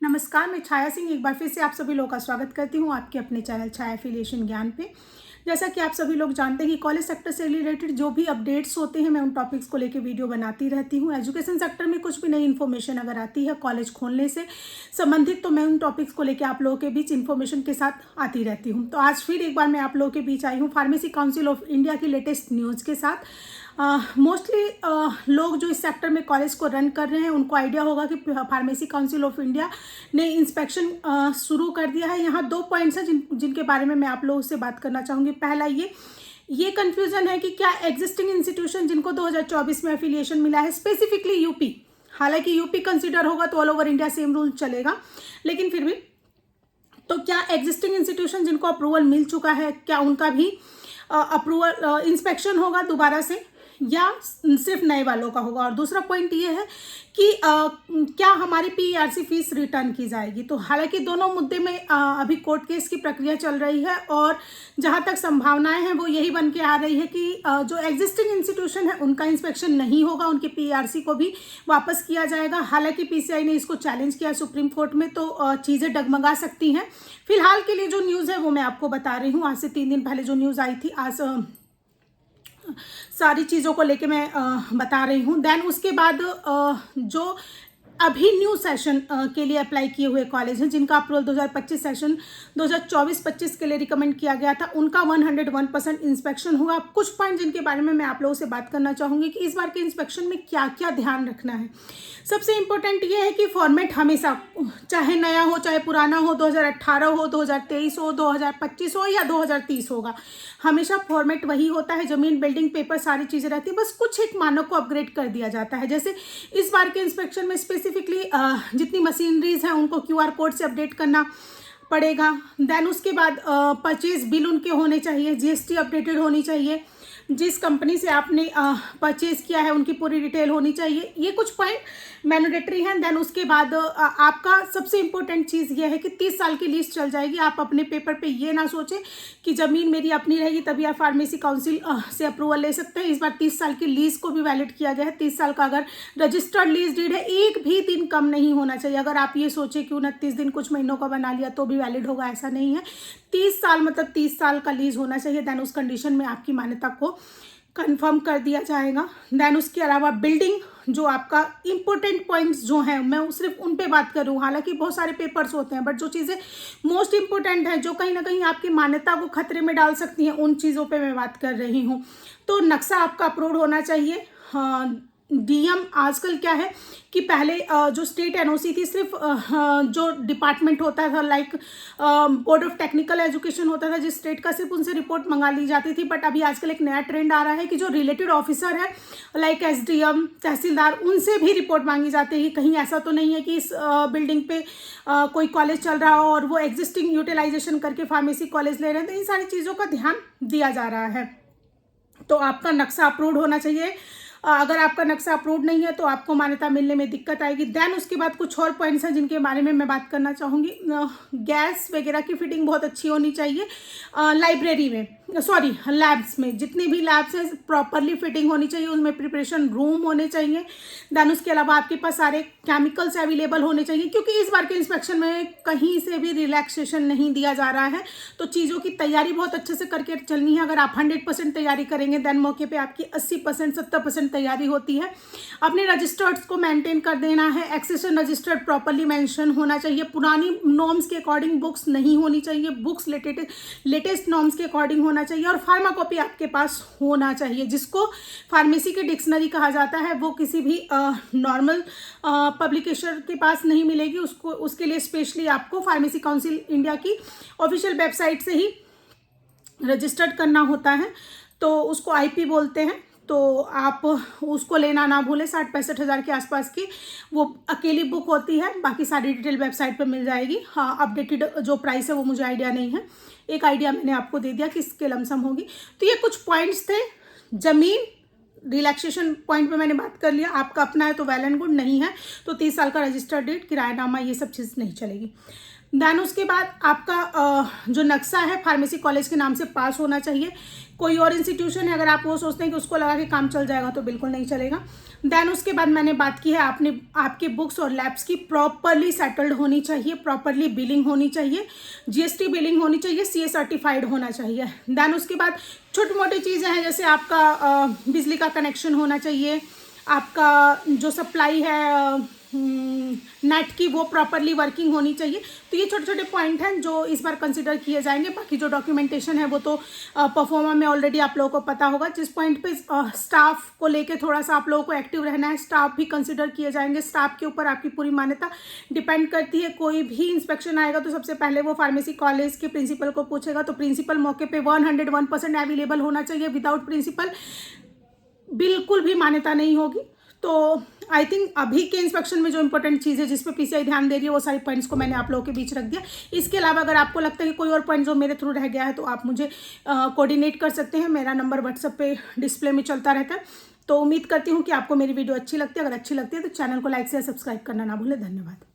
नमस्कार, मैं छाया सिंह एक बार फिर से आप सभी लोगों का स्वागत करती हूँ आपके अपने चैनल छाया एफिलिएशन ज्ञान पे। जैसा कि आप सभी लोग जानते हैं कि कॉलेज सेक्टर से रिलेटेड जो भी अपडेट्स होते हैं मैं उन टॉपिक्स को लेकर वीडियो बनाती रहती हूँ। एजुकेशन सेक्टर में कुछ भी नई इन्फॉर्मेशन अगर आती है कॉलेज खोलने से संबंधित तो मैं उन टॉपिक्स को लेकर आप लोगों के बीच इन्फॉर्मेशन के साथ आती रहती हूँ। तो आज फिर एक बार मैं आप लोगों के बीच आई हूँ फार्मेसी काउंसिल ऑफ इंडिया की लेटेस्ट न्यूज़ के साथ। मोस्टली लोग जो इस सेक्टर में कॉलेज को रन कर रहे हैं उनको आइडिया होगा कि फार्मेसी काउंसिल ऑफ इंडिया ने इंस्पेक्शन शुरू कर दिया है। यहाँ 2 पॉइंट्स हैं जिनके बारे में मैं आप लोगों से बात करना चाहूँगी। पहला ये कन्फ्यूज़न है कि क्या एग्जिस्टिंग इंस्टीट्यूशन जिनको 2024 में एफिलिएशन मिला है स्पेसिफिकली यूपी, हालांकि यूपी कंसिडर होगा तो all over India same rule चलेगा, लेकिन फिर भी तो क्या एग्जिस्टिंग इंस्टीट्यूशन जिनको अप्रूवल मिल चुका है क्या उनका भी अप्रूवल इंस्पेक्शन होगा दोबारा से या सिर्फ नए वालों का होगा। और दूसरा पॉइंट ये है कि क्या हमारी पीईआरसी फीस रिटर्न की जाएगी। तो हालांकि दोनों मुद्दे में अभी कोर्ट केस की प्रक्रिया चल रही है और जहां तक संभावनाएं हैं वो यही बन के आ रही है कि जो एग्जिस्टिंग इंस्टीट्यूशन है उनका इंस्पेक्शन नहीं होगा, उनके पीईआरसी को भी वापस किया जाएगा। हालांकि पीसीआई ने इसको चैलेंज किया सुप्रीम कोर्ट में, तो चीज़ें डगमगा सकती हैं। फिलहाल के लिए जो न्यूज़ है वो मैं आपको बता रही हूँ। आज से 3 दिन पहले जो न्यूज़ आई थी, आज सारी चीज़ों को लेके मैं बता रही हूँ। देन उसके बाद जो अभी न्यू सेशन के लिए अप्लाई किए हुए कॉलेज हैं जिनका अप्रूवल 2025 सेशन 2024-25 के लिए रिकमेंड किया गया था, उनका 101% इंस्पेक्शन होगा। कुछ पॉइंट जिनके बारे में मैं आप लोगों से बात करना चाहूँगी कि इस बार के इंस्पेक्शन में क्या क्या ध्यान रखना है। सबसे इम्पोर्टेंट ये है कि फॉर्मेट हमेशा चाहे नया हो चाहे पुराना हो, 2018 हो, 2023 हो, 2025 हो या 2030 होगा, हमेशा फॉर्मेट वही होता है। जमीन, बिल्डिंग, पेपर सारी चीज़ें रहती है, बस कुछ एक मानक को अपग्रेड कर दिया जाता है। जैसे इस बार के इंस्पेक्शन में स्पेसिफिकली जितनी मशीनरीज हैं उनको क्यूआर कोड से अपडेट करना पड़ेगा। देन उसके बाद परचेज बिल उनके होने चाहिए, जीएसटी अपडेटेड होनी चाहिए, जिस कंपनी से आपने परचेज किया है उनकी पूरी डिटेल होनी चाहिए। ये कुछ पॉइंट मैंडेटरी हैं। देन उसके बाद आपका सबसे इम्पोर्टेंट चीज़ ये है कि 30 साल की लीज चल जाएगी। आप अपने पेपर पे ये ना सोचें कि ज़मीन मेरी अपनी रहेगी तभी आप फार्मेसी काउंसिल से अप्रूवल ले सकते हैं। इस बार 30 साल की लीज को भी वैलिड किया गया है। 30 साल का अगर रजिस्टर्ड लीज डीड है, एक भी दिन कम नहीं होना चाहिए। अगर आप ये सोचें कि 29 दिन कुछ महीनों का बना लिया तो भी वैलिड होगा, ऐसा नहीं है। 30 साल मतलब 30 साल का लीज होना चाहिए। देन उस कंडीशन में आपकी मान्यता को कंफर्म कर दिया जाएगा। देन उसके अलावा बिल्डिंग, जो आपका इंपॉर्टेंट पॉइंट्स जो हैं मैं सिर्फ उन पे बात कर रही हूँ। हालांकि बहुत सारे पेपर्स होते हैं, बट जो चीज़ें मोस्ट इंपॉर्टेंट हैं जो कहीं ना कहीं आपकी मान्यता को खतरे में डाल सकती हैं, उन चीज़ों पे मैं बात कर रही हूँ। तो नक्शा आपका अप्रूव होना चाहिए। हाँ, डीएम आजकल क्या है कि पहले जो स्टेट एनओसी थी सिर्फ जो डिपार्टमेंट होता था, like board of technical education होता था जिस स्टेट का, सिर्फ उनसे रिपोर्ट मंगा ली जाती थी। बट अभी आजकल एक नया ट्रेंड आ रहा है कि जो रिलेटेड ऑफिसर है लाइक एसडीएम, तहसीलदार, उनसे भी रिपोर्ट मांगी जाती है। कहीं ऐसा तो नहीं है कि इस बिल्डिंग पे कोई कॉलेज चल रहा हो और वो एग्जिस्टिंग यूटिलाइजेशन करके फार्मेसी कॉलेज ले रहे हैं। तो इन सारी चीज़ों का ध्यान दिया जा रहा है। तो आपका नक्शा अप्रूव्ड होना चाहिए। अगर आपका नक्शा अप्रूव्ड नहीं है तो आपको मान्यता मिलने में दिक्कत आएगी। देन उसके बाद कुछ और पॉइंट्स हैं जिनके बारे में मैं बात करना चाहूँगी। गैस वगैरह की फिटिंग बहुत अच्छी होनी चाहिए। लाइब्रेरी में, सॉरी लैब्स में, जितने भी लैब्स हैं प्रॉपरली फिटिंग होनी चाहिए, उनमें प्रिपरेशन रूम होने चाहिए। देन उसके अलावा आपके पास सारे केमिकल्स अवेलेबल होने चाहिए, क्योंकि इस बार के इंस्पेक्शन में कहीं से भी रिलैक्सेशन नहीं दिया जा रहा है। तो चीज़ों की तैयारी बहुत अच्छे से करके चलनी है। अगर आप 100% तैयारी करेंगे देन मौके पे आपकी 80% 70% तैयारी होती है। अपने रजिस्टर्ड्स को मेंटेन कर देना है। एक्सेशन रजिस्टर्ड प्रॉपरली मेंशन होना चाहिए। पुरानी नॉर्म्स के अकॉर्डिंग बुक्स नहीं होनी चाहिए, बुक्स लेटेस्ट नॉर्म्स के अकॉर्डिंग होना चाहिए। और फार्मा कॉपी आपके पास होना चाहिए, जिसको फार्मेसी की डिक्शनरी कहा जाता है। वो किसी भी नॉर्मल पब्लिकेशन के पास नहीं मिलेगी, उसके लिए स्पेशली आपको फार्मेसी काउंसिल इंडिया की ऑफिशियल वेबसाइट से ही रजिस्टर्ड करना होता है। तो उसको आईपी बोलते हैं। तो आप उसको लेना ना भूलें। 60-65 हज़ार के आसपास की वो अकेली बुक होती है, बाकी सारी डिटेल वेबसाइट पर मिल जाएगी। हाँ, अपडेटेड जो प्राइस है वो मुझे आइडिया नहीं है, एक आइडिया मैंने आपको दे दिया कि इसके लमसम होगी। तो ये कुछ पॉइंट्स थे। जमीन रिलैक्सेशन पॉइंट पे मैंने बात कर लिया। आपका अपना है तो वेल एंड गुड, नहीं है तो 30 साल का रजिस्टर्ड डेट, किरायानामा, ये सब चीज़ नहीं चलेगी। देन उसके बाद आपका जो नक्शा है फार्मेसी कॉलेज के नाम से पास होना चाहिए। कोई और इंस्टीट्यूशन है अगर आप वो सोचते हैं कि उसको लगा के काम चल जाएगा तो बिल्कुल नहीं चलेगा। देन उसके बाद मैंने बात की है आपके बुक्स और लैब्स की प्रॉपरली सेटल्ड होनी चाहिए, प्रॉपरली बिलिंग होनी चाहिए, जीएसटी बिलिंग होनी चाहिए, सीए सर्टिफाइड होना चाहिए। देन उसके बाद छोटी मोटी चीज़ें हैं जैसे आपका बिजली का कनेक्शन होना चाहिए, आपका जो सप्लाई है नेट की वो प्रॉपरली वर्किंग होनी चाहिए। तो ये छोटे छोटे पॉइंट हैं जो इस बार कंसिडर किए जाएंगे। बाकी जो डॉक्यूमेंटेशन है वो तो परफॉर्मा में ऑलरेडी आप लोगों को पता होगा। जिस पॉइंट पे स्टाफ को लेके थोड़ा सा आप लोगों को एक्टिव रहना है, स्टाफ भी कंसिडर किए जाएंगे। स्टाफ के ऊपर आपकी पूरी मान्यता डिपेंड करती है। कोई भी इंस्पेक्शन आएगा तो सबसे पहले वो फार्मेसी कॉलेज के प्रिंसिपल को पूछेगा, तो प्रिंसिपल मौके पे 101% अवेलेबल होना चाहिए। विदाउट प्रिंसिपल बिल्कुल भी मान्यता नहीं होगी। तो आई थिंक अभी के इंस्पेक्शन में जो इंपॉर्टेंट चीज़ है जिस पे पीसीआई ध्यान दे रही है वो सारे पॉइंट्स को मैंने आप लोगों के बीच रख दिया। इसके अलावा अगर आपको लगता है कि कोई और पॉइंट जो मेरे थ्रू रह गया है तो आप मुझे कोऑर्डिनेट कर सकते हैं। मेरा नंबर व्हाट्सएप पे डिस्प्ले में चलता रहता है। तो उम्मीद करती हूँ कि आपको मेरी वीडियो अच्छी लगती है। अगर अच्छी लगती है तो चैनल को लाइक से सब्सक्राइब करना ना भूलें। धन्यवाद।